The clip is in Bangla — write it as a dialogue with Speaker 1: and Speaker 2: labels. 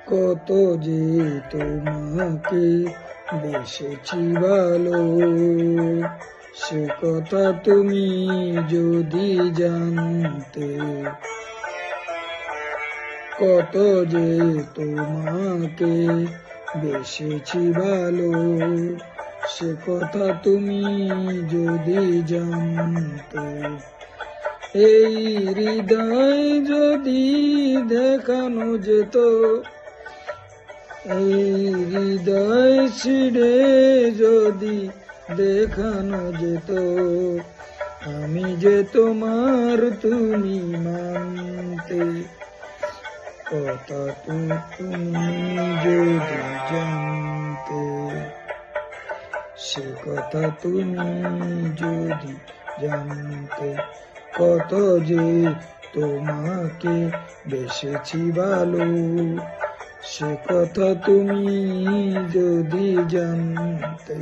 Speaker 1: কত যে তোমাকে বেসেছি ভালো, সে কথা তুমি যদি জানতে। কত যে তোমাকে বেসেছি ভালো, সে কথা তুমি যদি জানতে। এই হৃদয় যদি দেখানো যেত, এই হৃদয় ছিঁড়ে যদি দেখানো যেত, আমি যে তোমার তুমি মানতে। কথা তুমি যদি জানতে, সে কথা তুমি যদি জানতে। কত যে তোমাকে বেসেছি ভালো, সে কথা তুমি যদি জানতে।